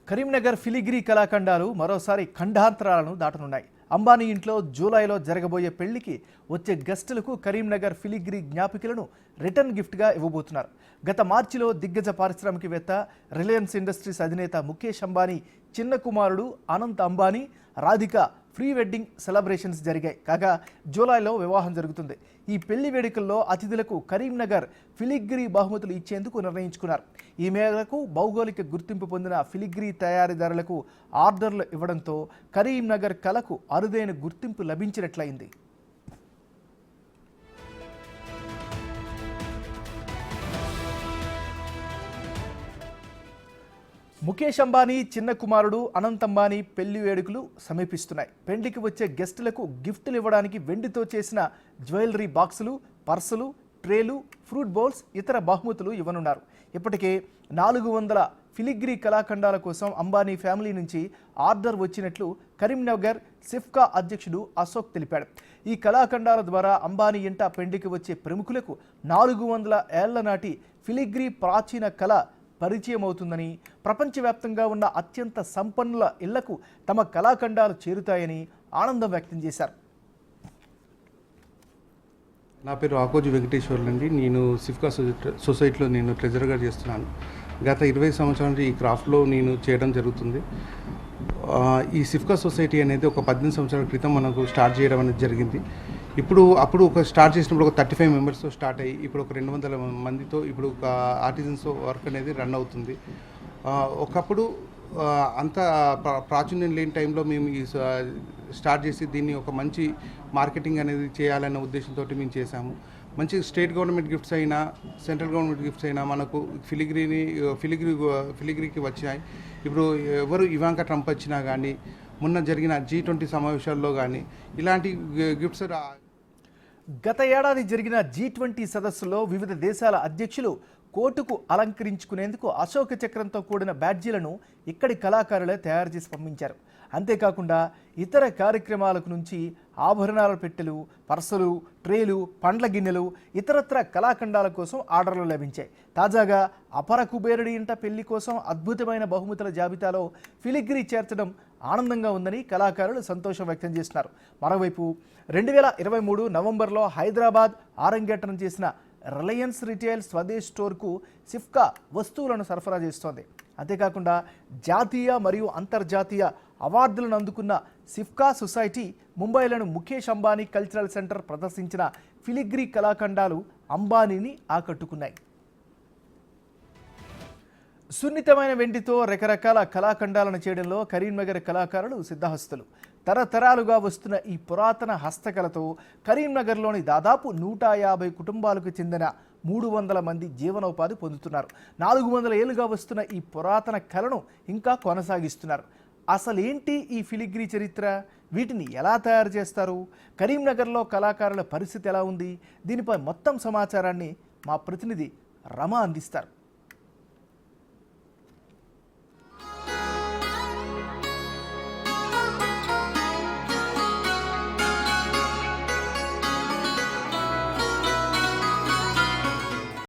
Karimnagar filigree కళాఖండాలు మరోసారి ఖండాంతరాలను దాటనున్నాయి. అంబానీ ఇంట్లో జూలైలో జరగబోయే పెళ్లికి వచ్చే గెస్టులకు కరీంనగర్ ఫిలిగ్రీ జ్ఞాపికలను రిటర్న్ గిఫ్ట్గా ఇవ్వబోతున్నారు. గత మార్చిలో దిగ్గజ పారిశ్రామికవేత్త రిలయన్స్ ఇండస్ట్రీస్ అధినేత ముఖేష్ అంబానీ చిన్న కుమారుడు Anant Ambani Radhika pre wedding celebrations జరిగాయి. కాగా జూలైలో వివాహం జరుగుతుంది. ఈ పెళ్లి వేడుకల్లో అతిథులకు కరీంనగర్ ఫిలిగ్రీ బహుమతులు ఇచ్చేందుకు నిర్ణయించుకున్నారు. ఈ మేరకు భౌగోళిక గుర్తింపు పొందిన ఫిలిగ్రీ తయారీదారులకు ఆర్డర్లు ఇవ్వడంతో కరీంనగర్ కళకు అరుదైన గుర్తింపు లభించినట్లయింది. ముఖేష్ అంబానీ చిన్న కుమారుడు అనంత్ అంబానీ పెళ్లి వేడుకలు సమీపిస్తున్నాయి. పెళ్లికి వచ్చే గెస్టులకు గిఫ్టులు ఇవ్వడానికి వెండితో చేసిన జ్యువెలరీ బాక్సులు, పర్సులు, ట్రేలు, ఫ్రూట్ బౌల్స్, ఇతర బహుమతులు ఇవ్వనున్నారు. ఇప్పటికే 400 ఫిలిగ్రీ కళాఖండాల కోసం అంబానీ ఫ్యామిలీ నుంచి ఆర్డర్ వచ్చినట్లు కరీంనగర్ సిఫ్కా అధ్యక్షుడు అశోక్ తెలిపాడు. ఈ కళాఖండాల ద్వారా అంబానీ ఇంట పెళ్లికి వచ్చే ప్రముఖులకు 400 ఏళ్ల నాటి ఫిలిగ్రీ ప్రాచీన కళ పరిచయం అవుతుందని, ప్రపంచవ్యాప్తంగా ఉన్న అత్యంత సంపన్నుల ఇళ్లకు తమ కళాఖండాలు చేరుతాయని ఆనందం వ్యక్తం చేశారు. నా పేరు ఆకోజు వెంకటేశ్వర్లు అండి. నేను సిఫ్కా సొసైటీలో నేను ట్రెజరర్గా చేస్తున్నాను. గత 20 సంవత్సరాల నుంచి ఈ క్రాఫ్ట్లో నేను చేయడం జరుగుతుంది. ఈ సిఫ్కా సొసైటీ అనేది ఒక 18 సంవత్సరాల క్రితం మనకు స్టార్ట్ చేయడం అనేది జరిగింది. అప్పుడు స్టార్ట్ చేసినప్పుడు ఒక 35 మెంబర్స్తో స్టార్ట్ అయ్యి ఇప్పుడు ఒక 200 మందితో ఇప్పుడు ఒక ఆర్టిజన్స్ వర్క్ అనేది రన్ అవుతుంది. ఒకప్పుడు అంత ప్రాచుర్యం లేని టైంలో మేము ఈ స్టార్ట్ చేసి దీన్ని ఒక మంచి మార్కెటింగ్ అనేది చేయాలనే ఉద్దేశంతో మేము చేశాము. మంచి స్టేట్ గవర్నమెంట్ గిఫ్ట్స్ అయినా సెంట్రల్ గవర్నమెంట్ గిఫ్ట్స్ అయినా మనకు ఫిలిగ్రీకి వచ్చాయి. ఇప్పుడు ఎవరు ఇవాంకా ట్రంప్ వచ్చినా కానీ మొన్న జరిగిన G20 సమావేశాల్లో కానీ ఇలాంటి గిఫ్ట్స్. గత ఏడాది జరిగిన G20 సదస్సులో వివిధ దేశాల అధ్యక్షులు కోటుకు అలంకరించుకునేందుకు అశోక చక్రంతో కూడిన బ్యాడ్జీలను ఇక్కడి కళాకారులే తయారు చేసి పంపించారు. అంతేకాకుండా ఇతర కార్యక్రమాలకు నుంచి ఆభరణాల పెట్టెలు, పర్సులు, ట్రేలు, పండ్ల గిన్నెలు, ఇతరత్ర కళాఖండాల కోసం ఆర్డర్లు లభించాయి. తాజాగా అపర కుబేరుడి ఇంట పెళ్లి కోసం అద్భుతమైన బహుమతుల జాబితాలో ఫిలిగ్రీ చేర్చడం ఆనందంగా ఉందని కళాకారులు సంతోషం వ్యక్తం చేస్తున్నారు. మరోవైపు 2023 నవంబర్లో హైదరాబాద్ ఆరంగేట్రం చేసిన రిలయన్స్ రిటైల్ స్వదేశ్ స్టోర్కు సిఫ్కా వస్తువులను సరఫరా చేస్తోంది. అంతేకాకుండా జాతీయ మరియు అంతర్జాతీయ అవార్డులను అందుకున్న సిఫ్కా సొసైటీ ముంబైలోని ముఖేష్ అంబానీ కల్చరల్ సెంటర్ ప్రదర్శించిన ఫిలిగ్రీ కళాఖండాలు అంబానీని ఆకట్టుకున్నాయి. సున్నితమైన వెండితో రకరకాల కళాఖండాలను చేయడంలో కరీంనగర్ కళాకారులు సిద్ధహస్తులు. తరతరాలుగా వస్తున్న ఈ పురాతన హస్తకళతో కరీంనగర్లోని దాదాపు 150 కుటుంబాలకు చెందిన 300 మంది జీవనోపాధి పొందుతున్నారు. 400 ఏళ్లుగా వస్తున్న ఈ పురాతన కళను ఇంకా కొనసాగిస్తున్నారు. అసలేంటి ఈ ఫిలిగ్రీ చరిత్ర? వీటిని ఎలా తయారు చేస్తారు? కరీంనగర్లో కళాకారుల పరిస్థితి ఎలా ఉంది? దీనిపై మొత్తం సమాచారాన్ని మా ప్రతినిధి రమ అందిస్తారు.